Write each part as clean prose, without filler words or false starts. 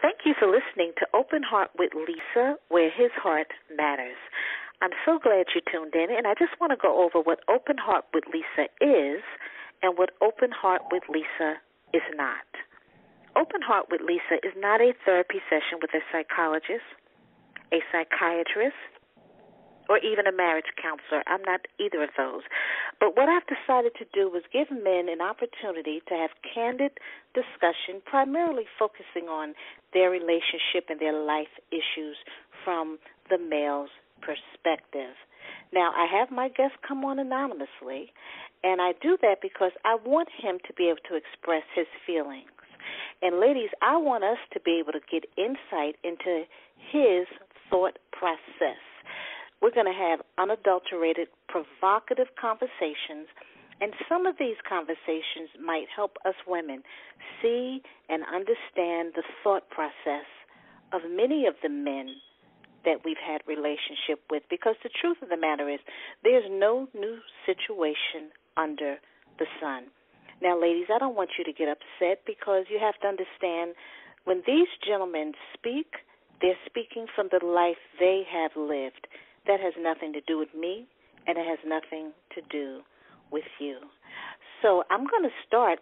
Thank you for listening to Open Heart with Lisa, where his heart matters. I'm so glad you tuned in, and I just want to go over what Open Heart with Lisa is and what Open Heart with Lisa is not. Open Heart with Lisa is not a therapy session with a psychologist, a psychiatrist, or even a marriage counselor. I'm not either of those. But what I've decided to do was give men an opportunity to have candid discussion, primarily focusing on their relationship and their life issues from the male's perspective. Now, I have my guest come on anonymously, and I do that because I want him to be able to express his feelings. And ladies, I want us to be able to get insight into his thought process. We're going to have unadulterated, provocative conversations, and some of these conversations might help us women see and understand the thought process of many of the men that we've had relationship with, because the truth of the matter is there's no new situation under the sun. Now, ladies, I don't want you to get upset, because you have to understand when these gentlemen speak, they're speaking from the life they have lived. That has nothing to do with me, and it has nothing to do with you. So I'm going to start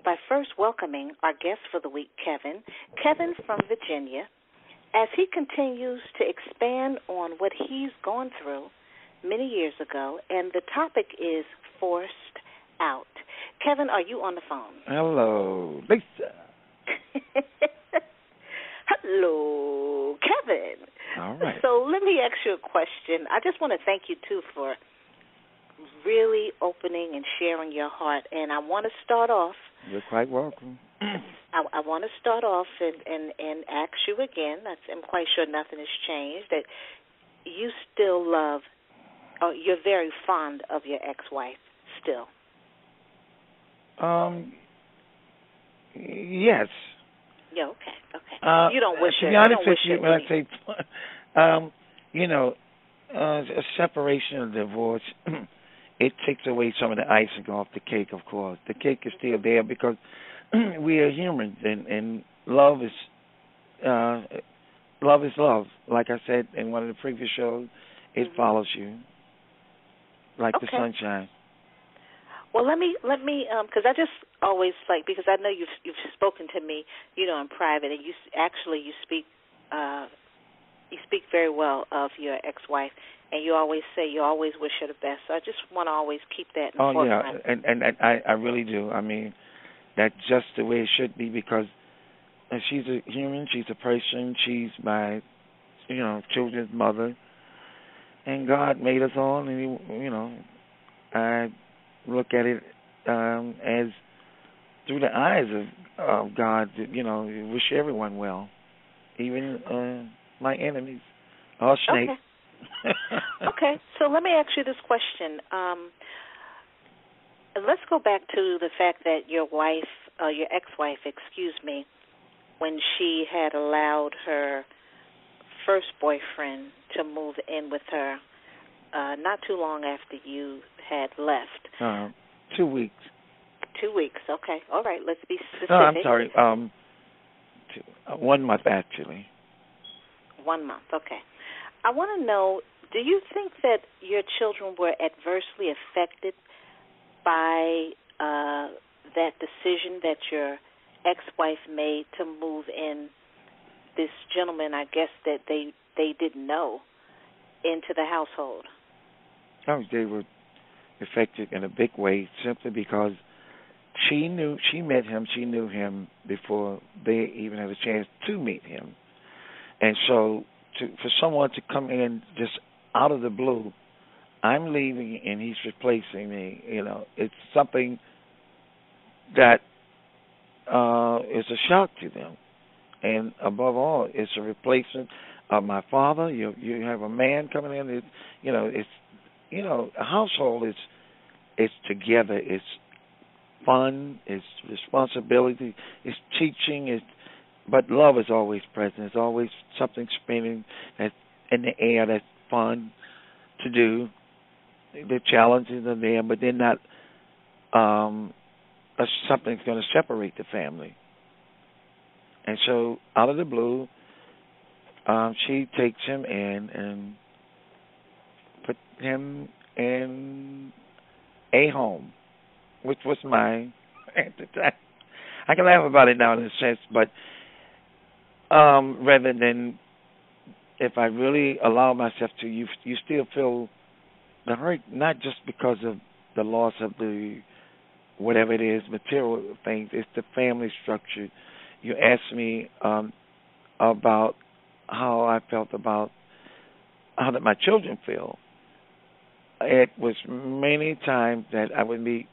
by first welcoming our guest for the week, Kevin. Kevin from Virginia, as he continues to expand on what he's gone through many years ago, and the topic is forced out. Kevin, are you on the phone? Hello, Lisa. Hello, Kevin. All right. So let me ask you a question. I just want to thank you, too, for really opening and sharing your heart. And I want to start off. You're quite welcome. I want to start off and ask you again. I'm quite sure nothing has changed, that you still love, you're very fond of your ex-wife still. Yes. Yeah, okay. You don't wish to it. be honest with you, when I say, a separation or divorce, it takes away some of the icing off the cake. Of course, the cake is still there because we are humans, and love is love. Like I said in one of the previous shows, it follows you like the sunshine. Well, let me, because I just always like, because I know you've spoken to me, in private, and you speak very well of your ex-wife, and you always say you always wish her the best. So I just want to always keep that in the forefront. And I really do. I mean, that's just the way it should be, because she's a human, she's a person, she's my, children's mother, and God made us all, and I look at it as through the eyes of God. Wish everyone well, even my enemies or snakes. Okay. So let me ask you this question. Let's go back to the fact that your ex-wife, when she had allowed her first boyfriend to move in with her not too long after you had left. 2 weeks. 2 weeks, okay. All right, let's be specific. No, I'm sorry. 1 month, actually. 1 month, okay. I want to know, do you think that your children were adversely affected by that decision that your ex-wife made to move in this gentleman, I guess, that they didn't know, into the household? They were affected in a big way, simply because she met him, she knew him before they even had a chance to meet him. And so for someone to come in just out of the blue, I'm leaving and he's replacing me, it's something that is a shock to them. And above all, it's a replacement of my father. You have a man coming in. A household is together. It's fun. It's responsibility. It's teaching. But love is always present. There's always something spinning that's in the air that's fun to do. The challenges are there, but they're not something that's going to separate the family. And so, out of the blue, she takes him in and put him in a home, which was mine at the time. I can laugh about it now in a sense, but rather than if I really allow myself to, you still feel the hurt, not just because of the loss of the whatever it is, material things. It's the family structure. You asked me about how I felt about how did my children feel. It was many times that I would meet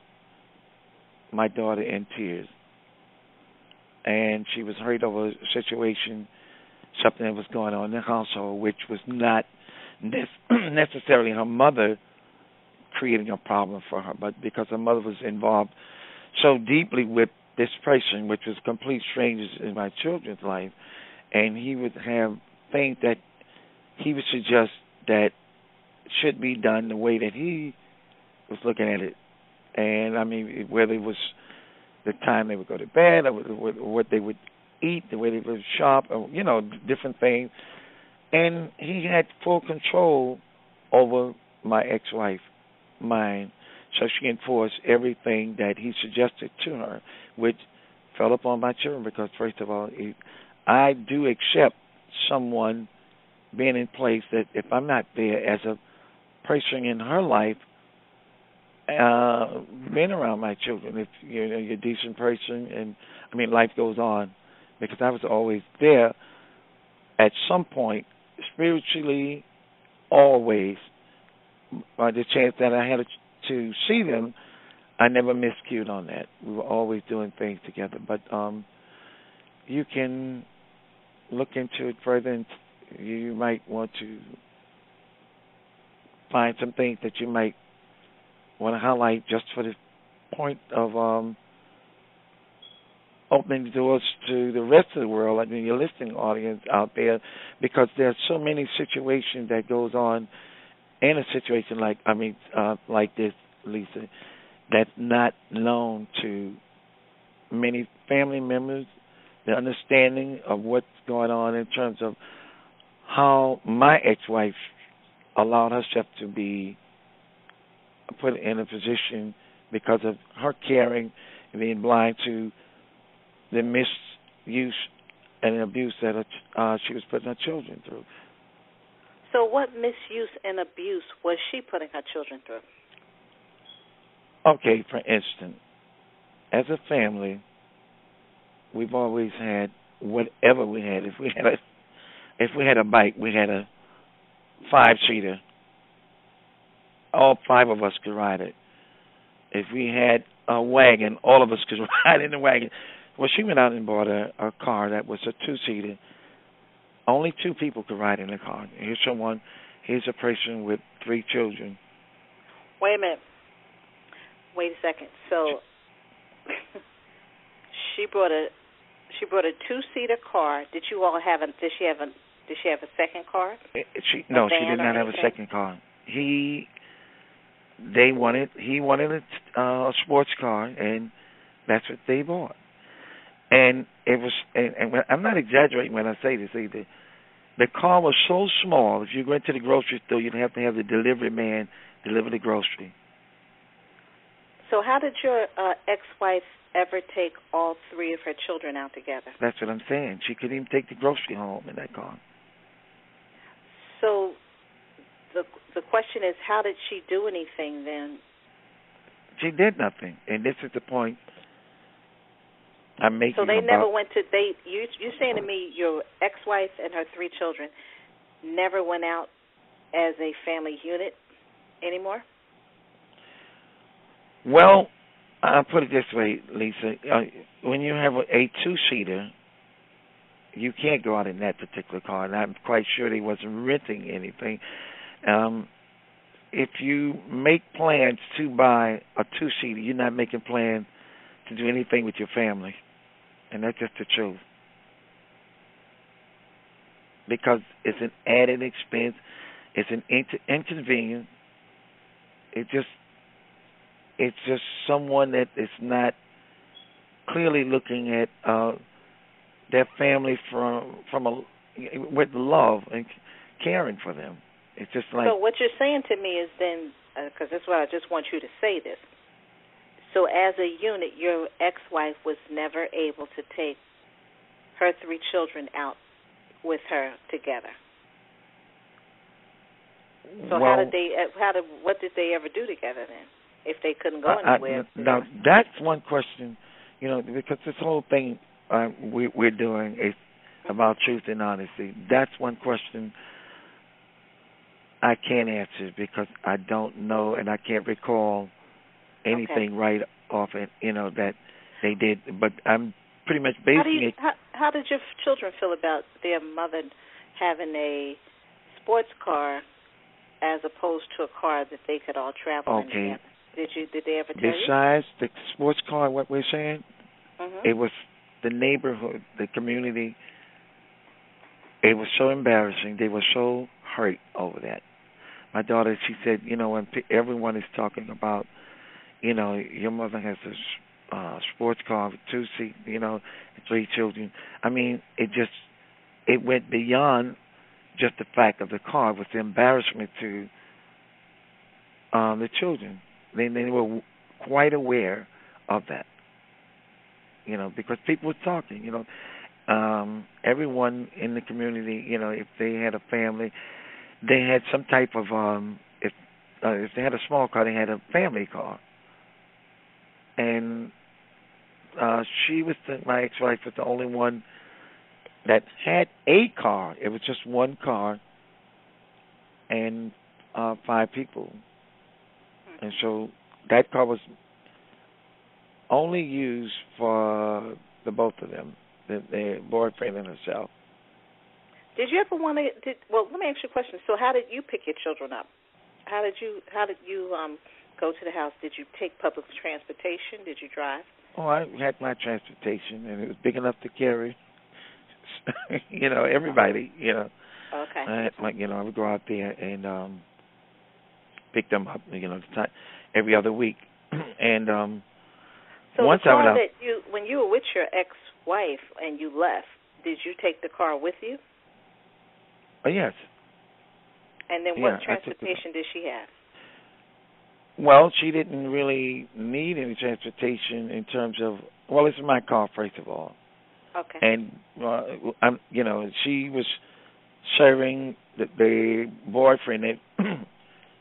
my daughter in tears, and she was hurt over a situation, something that was going on in the household, which was not necessarily her mother creating a problem for her, but because her mother was involved so deeply with this person, which was complete strangers in my children's life, and he would have things that he would suggest that should be done the way that he was looking at it. And I mean, whether it was the time they would go to bed, or what they would eat, the way they would shop, or different things. And he had full control over my ex-wife, mine. So she enforced everything that he suggested to her, which fell upon my children because, first of all, I do accept someone being in place that if I'm not there as a person in her life, being around my children, if you're a decent person, and I mean life goes on, because I was always there at some point, spiritually, always. The chance that I had to see them, I never miscued on that. We were always doing things together. But you can look into it further, and you might want to find some things that you might want to highlight just for the point of opening the doors to the rest of the world, I mean your listening audience out there, because there are so many situations that goes on in a situation like this, Lisa, that's not known to many family members, the understanding of what's going on in terms of how my ex-wife allowed herself to be put in a position because of her caring and being blind to the misuse and abuse that she was putting her children through. So what misuse and abuse was she putting her children through? Okay, for instance, as a family, we've always had whatever we had. If we had a bike, we had a 5-seater. All 5 of us could ride it. If we had a wagon, all of us could ride in the wagon. Well, she went out and bought a car that was a 2-seater. Only 2 people could ride in the car. Here's a person with 3 children. Wait a minute. Wait a second. So she brought a 2-seater car. Did she have a second car? She did not have a second car. He wanted a sports car, and that's what they bought. And it was, and I'm not exaggerating when I say this either. The car was so small, if you went to the grocery store, you'd have to have the delivery man deliver the grocery. So how did your ex-wife ever take all 3 of her children out together? That's what I'm saying. She couldn't even take the grocery home in that car. So the question is, how did she do anything then? She did nothing, and this is the point I'm making. So they never went to date. You're saying to me your ex-wife and her 3 children never went out as a family unit anymore? Well, I'll put it this way, Lisa. When you have a 2-seater, you can't go out in that particular car, and I'm quite sure they wasn't renting anything. If you make plans to buy a 2-seater, you're not making plans to do anything with your family, and that's just the truth. Because it's an added expense, it's an inconvenience. It's just someone that is not clearly looking at their family from a with love and caring for them. It's just like So what you're saying to me is then, because that's why I just want you to say this. So as a unit, your ex-wife was never able to take her 3 children out with her together. So well, what did they ever do together then? If they couldn't go anywhere? Now that's one question, because this whole thing we're doing is about truth and honesty. That's one question I can't answer because I don't know and I can't recall anything right off it, that they did. But I'm pretty much basing it. How did your children feel about their mother having a sports car as opposed to a car that they could all travel in together? Did they ever tell you? Besides the sports car, what we're saying, Mm-hmm. it was the neighborhood, the community. It was so embarrassing. They were so hurt over that. My daughter, she said, when everyone is talking about, your mother has a sports car with 2 seats, and 3 children. I mean, it went beyond just the fact of the car. It was the embarrassment to the children. They were quite aware of that, because people were talking, everyone in the community, if they had a family, they had some type of if they had a small car, they had a family car, and my ex-wife was the only one that had a car. It was just one car and 5 people, and so that car was only used for the both of them, the boyfriend and herself. Did you ever want to? Well, let me ask you a question. So, how did you pick your children up? How did you go to the house? Did you take public transportation? Did you drive? Oh, I had my transportation, and it was big enough to carry, everybody. Okay. I would go out there and pick them up. Every other week, and so once the car I went out, that when you were with your ex-wife and you left, did you take the car with you? Oh, yes. And then what transportation did she have? Well, she didn't really need any transportation in terms of, it's my car, first of all. Okay. And, she was serving the boyfriend that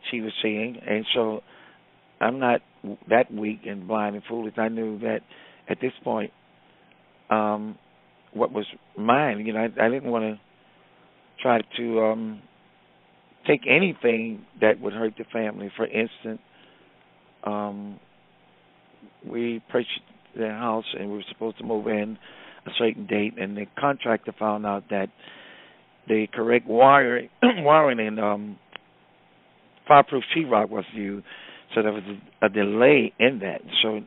she was seeing, and so I'm not that weak and blind and foolish. I knew that at this point, what was mine, I didn't want to try to take anything that would hurt the family. For instance, we purchased the house and we were supposed to move in a certain date, and the contractor found out that the correct wiring and fireproof sheetrock was used, so there was a delay in that. So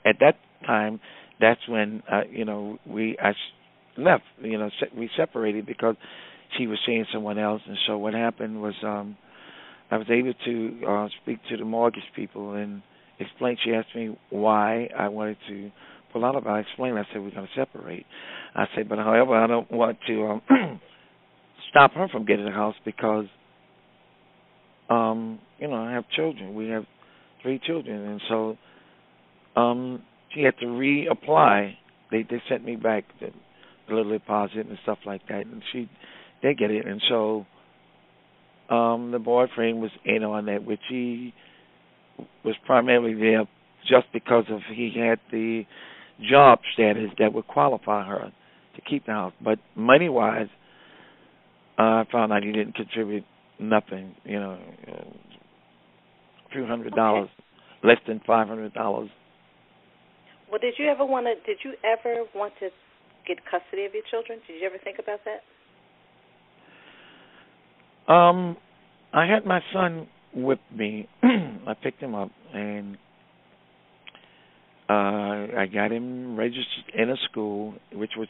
at that time, that's when I left. We separated because she was seeing someone else, and so what happened was I was able to speak to the mortgage people and explain. She asked me why I wanted to pull out of it. I explained. I said, we're going to separate. I said, but however, I don't want to stop her from getting a house because, I have children. We have 3 children, and so she had to reapply. They sent me back the little deposit and stuff like that, and she did get it. And so the boyfriend was in on that, which he was primarily there just because of he had the job status that would qualify her to keep the house. But money-wise, I found out he didn't contribute nothing, a few $100, less than $500. Well, did you ever want to get custody of your children? Did you ever think about that? I had my son with me. I picked him up, and I got him registered in a school, which was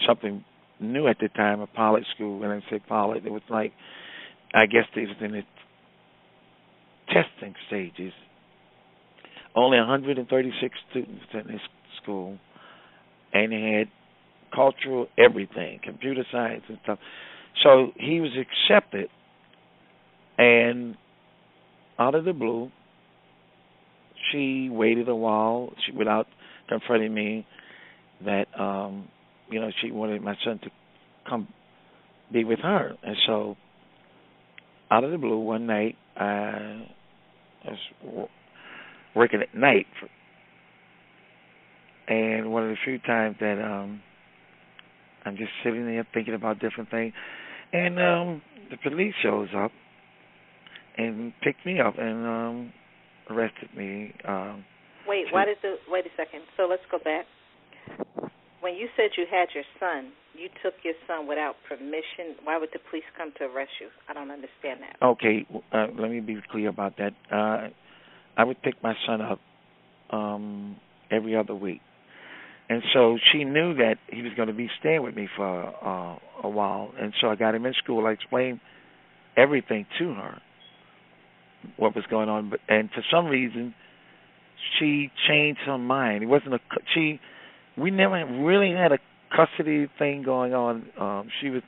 something new at the time, a pilot school. When I say pilot, it was like, I guess it was in the testing stages. Only 136 students in this school, and they had cultural everything, computer science and stuff. So he was accepted, and out of the blue, she waited a while without confronting me that she wanted my son to come be with her. And so out of the blue one night, I was working at night, and one of the few times that I'm just sitting there thinking about different things, and the police shows up and picked me up and arrested me. Wait a second. So let's go back. When you said you had your son, you took your son without permission. Why would the police come to arrest you? I don't understand that. Okay, let me be clear about that. I would pick my son up every other week. And so she knew that he was going to be staying with me for a while. And so I got him in school. I explained everything to her, what was going on. And for some reason, she changed her mind. It wasn't we never really had a custody thing going on. She was,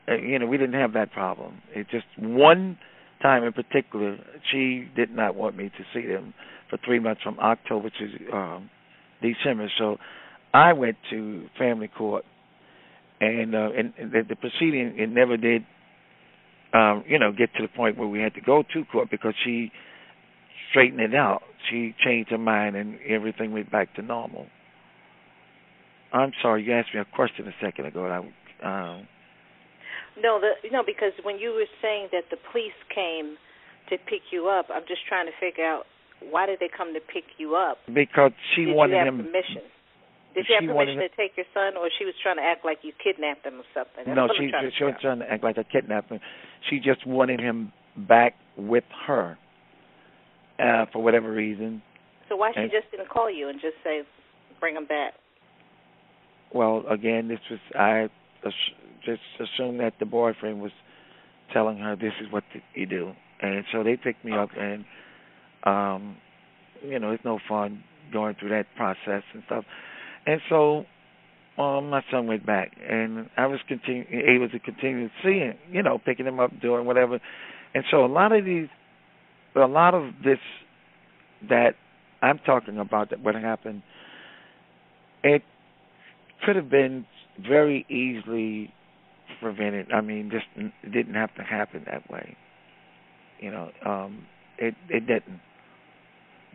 we didn't have that problem. It just one time in particular, she did not want me to see them for 3 months from October to December. So I went to family court, and the proceeding, it never did, get to the point where we had to go to court because she straightened it out. She changed her mind, and everything went back to normal. I'm sorry, you asked me a question a second ago. No, because when you were saying that the police came to pick you up, I'm just trying to figure out, why did they come to pick you up? Because she wanted him. Did you have permission? Did you have permission to take your son, or she was trying to act like you kidnapped him or something? No, she was trying to act like I kidnapped him. She just wanted him back with her for whatever reason. So why she just didn't call you and just say, bring him back? Well, again, I just assumed that the boyfriend was telling her this is what you do. And so they picked me up, and, it's no fun going through that process and stuff. And so my son went back, and I was able to continue seeing, picking him up, doing whatever. And so a lot of this that I'm talking about, that what happened, it could have been very easily prevented. I mean, just it didn't have to happen that way. It didn't.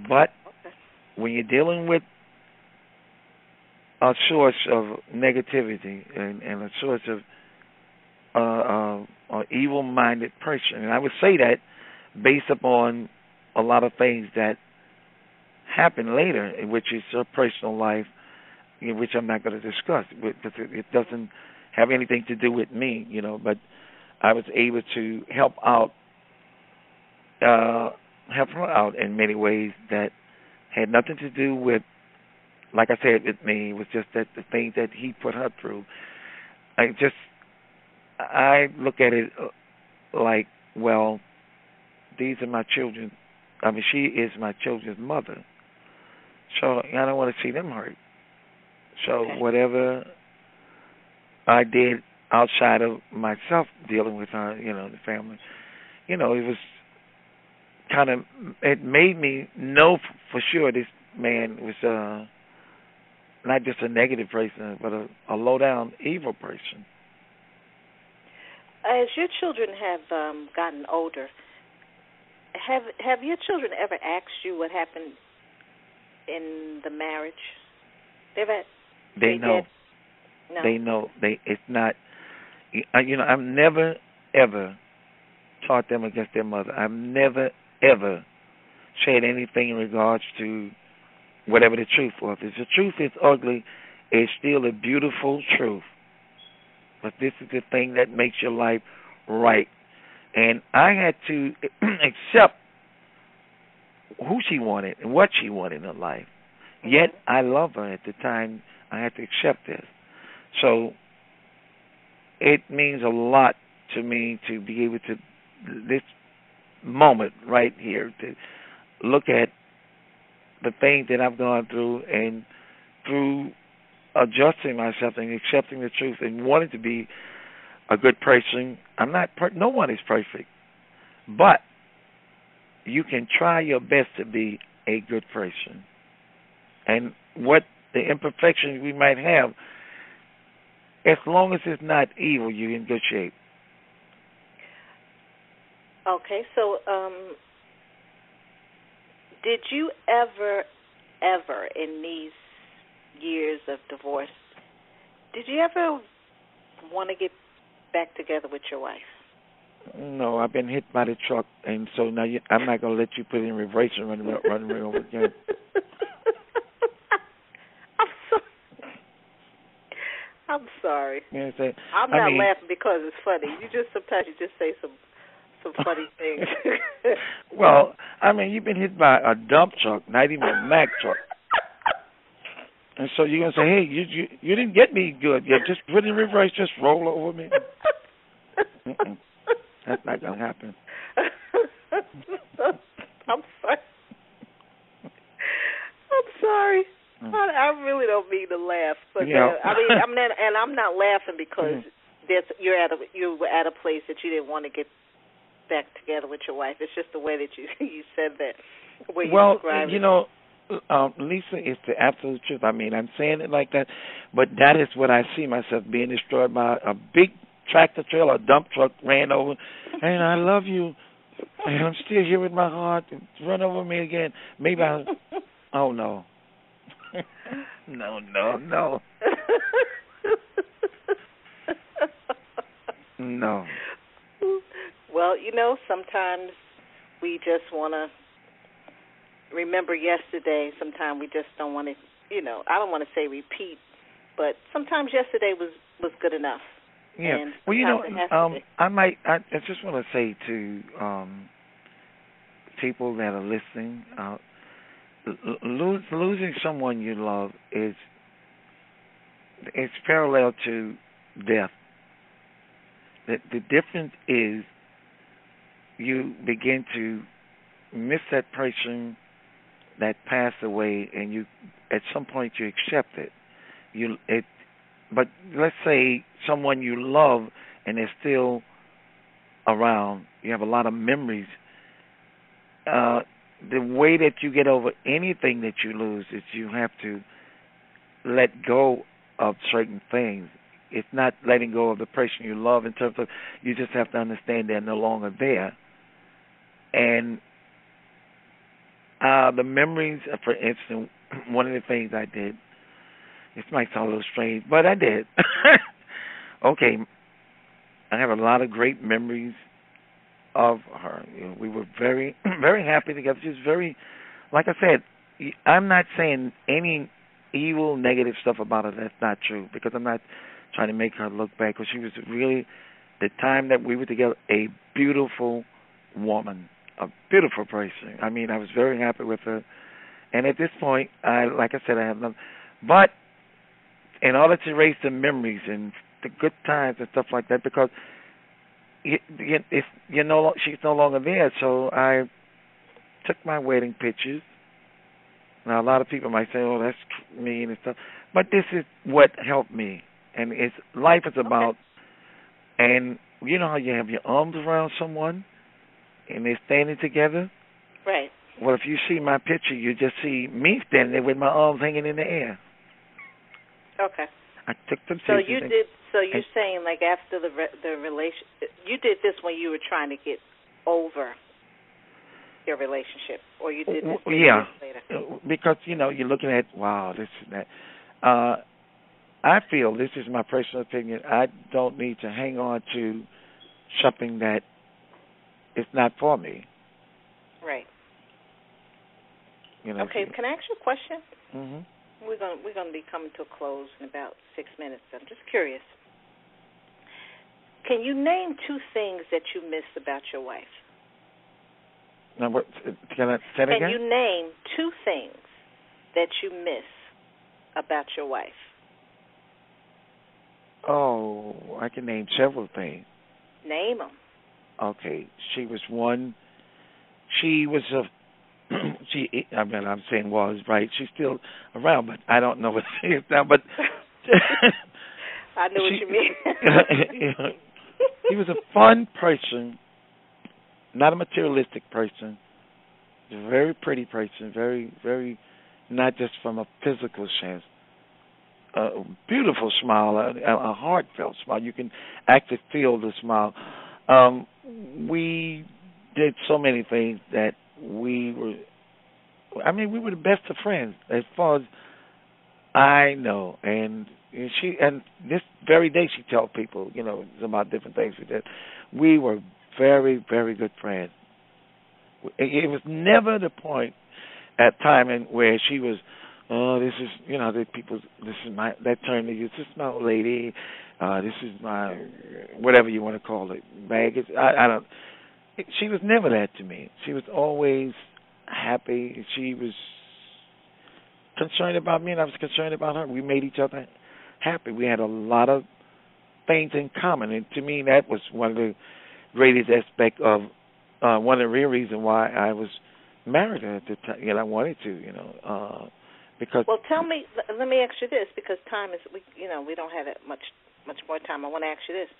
But when you're dealing with a source of negativity and a source of an evil-minded person, and I would say that based upon a lot of things that happened later, which is her personal life, which I'm not going to discuss, because it doesn't have anything to do with me, but I was able to help her out in many ways that had nothing to do with, like I said, with me. It was just that the things that he put her through. I look at it like, well, these are my children. I mean, she is my children's mother. So I don't want to see them hurt. So whatever I did outside of myself dealing with her, the family, it was kind of, it made me know for sure this man was not just a negative person, but a low-down evil person. As your children have gotten older, have your children ever asked you what happened in the marriage? They know. No. They know. It's not. I've never ever taught them against their mother. I've never ever said anything in regards to whatever the truth was. If the truth is ugly, it's still a beautiful truth. But this is the thing that makes your life right. And I had to accept who she wanted and what she wanted in her life. Yet I love her at the time. I had to accept this. So it means a lot to me to be able to, this moment right here, to look at the things that I've gone through, and through adjusting myself and accepting the truth and wanting to be a good person. No one is perfect, but you can try your best to be a good person. And what the imperfections we might have, as long as it's not evil, you're in good shape. Okay, so did you ever in these years of divorce, did you ever want to get back together with your wife? No, I've been hit by the truck, and so now I'm not going to let you put it in reverse and run me over again. I'm sorry. You know I'm not laughing because it's funny. Sometimes you just say some funny things. Well, I mean, you've been hit by a dump truck, not even a Mack truck. And so you're going to say, hey, you didn't get me good. You just put it in reverse, just roll over me. That's not going to happen. I'm sorry. I really don't mean to laugh, but I'm not laughing because you were at a place that you didn't want to get back together with your wife. It's just the way that you said that. Well, Lisa, it's the absolute truth. I mean, I'm saying it like that, but that is what I see myself being destroyed by. A big tractor trailer, a dump truck ran over, and I love you, and I'm still here with my heart. Run over me again. Maybe oh no. No. No. Well, sometimes we just want to remember yesterday. Sometimes we just don't want to, I don't want to say repeat, but sometimes yesterday was good enough. Yeah. And well, I just want to say to people that are listening, losing someone you love it's parallel to death. The difference is you begin to miss that person that passed away, and you at some point you accept it. But let's say someone you love and they're still around. You have a lot of memories. The way that you get over anything that you lose is you have to let go of certain things. It's not letting go of the person you love in terms of you just have to understand they're no longer there. And the memories, for instance, one of the things I did, this might sound a little strange, but I did. Okay, I have a lot of great memories of her. We were very, very happy together. She was very, like I said, I'm not saying any evil, negative stuff about her. That's not true, because I'm not trying to make her look bad, because she was really, the time that we were together, a beautiful woman, a beautiful person. I mean, I was very happy with her. And at this point, like I said, I have nothing. But in order to erase the memories and the good times and stuff like that, because she's no longer there, so I took my wedding pictures. Now, a lot of people might say, oh, that's mean and stuff. But this is what helped me. And life is about, and you know how you have your arms around someone and they're standing together? Right. Well, if you see my picture, you just see me standing there with my arms hanging in the air. Okay. I took them pictures. So you're saying, like, after the relation, you did this when you were trying to get over your relationship, or you did this years later? Because, you're looking at, wow, this and that. I feel, this is my personal opinion, I don't need to hang on to something that is not for me. Right. Okay, can I ask you a question? Mm-hmm. We're going to be coming to a close in about 6 minutes. I'm just curious. Can you name two things that you miss about your wife? Now, can I say it again? Can you name two things that you miss about your wife? Oh, I can name several things. Name them. Okay, she was one. She was I'm saying was, right? She's still around, but I don't know what she is now. But I know what you mean. He was a fun person, not a materialistic person. A very pretty person, very, very, not just from a physical sense. A beautiful smile, a heartfelt smile. You can actually feel the smile. We did so many things that we were. I mean, we were the best of friends, as far as I know. And this very day she tells people, about different things we did. We were very, very good friends. It was never the point at time in where she was, this is, this is my, that term they use, this is my old lady, this is my, whatever you want to call it, baggage. I don't, she was never that to me. She was always happy. She was concerned about me, and I was concerned about her. We made each other happy. We had a lot of things in common, and to me that was one of the greatest aspects of one of the real reasons why I was married at the time. I wanted to, because. Well, tell me. Let me ask you this, because time is, we don't have that much more time. I want to ask you this: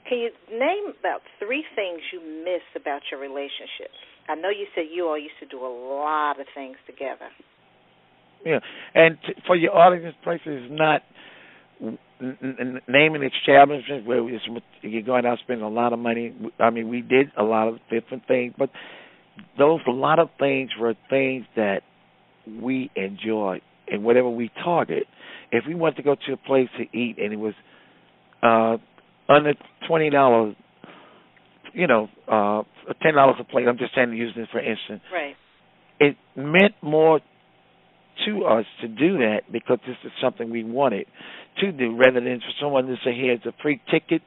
can you name about 3 things you miss about your relationship? I know you said you all used to do a lot of things together. Yeah, and for your audience, places not naming establishments where you're going out spending a lot of money. I mean, we did a lot of different things, but those a lot of things were things that we enjoyed, and whatever we target. If we went to go to a place to eat and it was under $20, $10 a plate. I'm just saying, using this for instance. Right. It meant more to us to do that because this is something we wanted to do, rather than for someone to say, here's a free ticket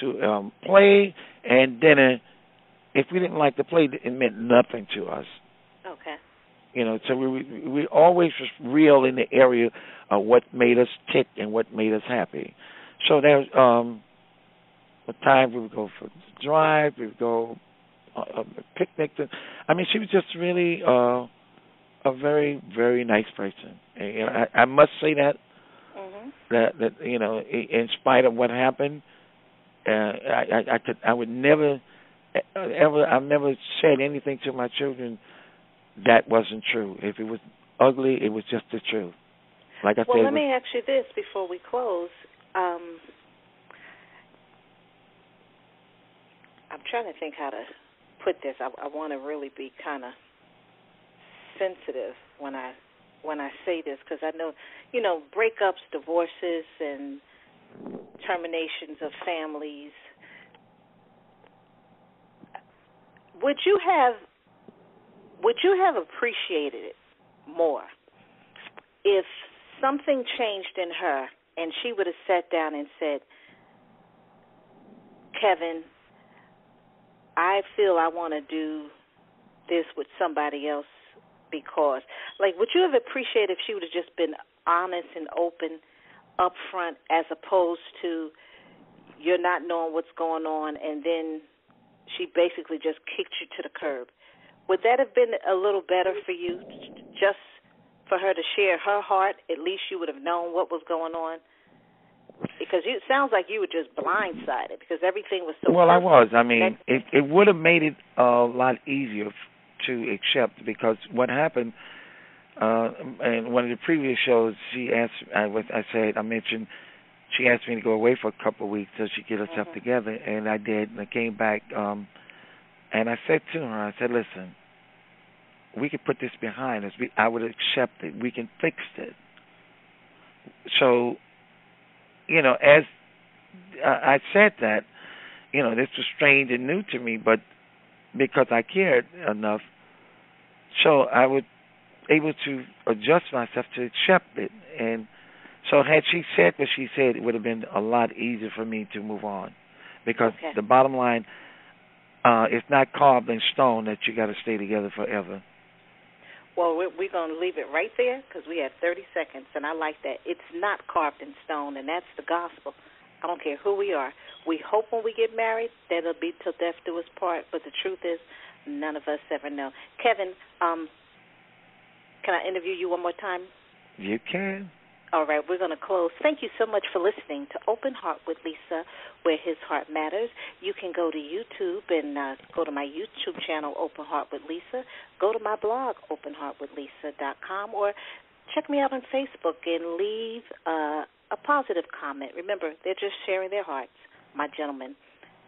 to play and dinner. If we didn't like the play, it meant nothing to us. Okay. So we always was real in the area of what made us tick and what made us happy. So there's a time we would go for a drive, we would go a picnic. I mean, she was just really a very, very nice person. And I must say that, that in spite of what happened, I would never ever, I've never said anything to my children that wasn't true. If it was ugly, it was just the truth. Like I said. Well, let me ask you this before we close. I'm trying to think how to put this. I want to really be kind of sensitive when I say this, because I know, breakups, divorces, and terminations of families. Would you have appreciated it more if something changed in her and she would have sat down and said, Kevin, I feel I want to do this with somebody else because, would you have appreciated if she would have just been honest and open up front, as opposed to you're not knowing what's going on and then she basically just kicked you to the curb? Would that have been a little better for you, just for her to share her heart? At least you would have known what was going on. Because it sounds like you were just blindsided because everything was so. Well, I was. I mean, it would have made it a lot easier to accept, because what happened, in one of the previous shows, she asked, I mentioned, she asked me to go away for a couple of weeks so she could get herself together, and I did, and I came back, and I said to her, I said, listen, we can put this behind us. I would accept it. We can fix it. So, as I said that, this was strange and new to me, but because I cared enough, so I was able to adjust myself to accept it. And so had she said what she said, it would have been a lot easier for me to move on, because the bottom line, it's not carved in stone that you got to stay together forever. Well, we're going to leave it right there because we have 30 seconds, and I like that. It's not carved in stone, and that's the gospel. I don't care who we are. We hope when we get married that it'll be till death do us part, but the truth is none of us ever know. Kevin, can I interview you one more time? You can. All right, we're going to close. Thank you so much for listening to Open Heart with Lisa, where his heart matters. You can go to YouTube and go to my YouTube channel, Open Heart with Lisa. Go to my blog, openheartwithlisa.com, or check me out on Facebook and leave a positive comment. Remember, they're just sharing their hearts, my gentlemen.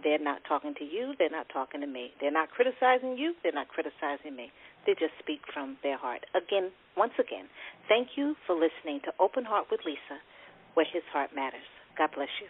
They're not talking to you. They're not talking to me. They're not criticizing you. They're not criticizing me. They just speak from their heart. Again, once again, thank you for listening to Open Heart with Lisa, where his heart matters. God bless you.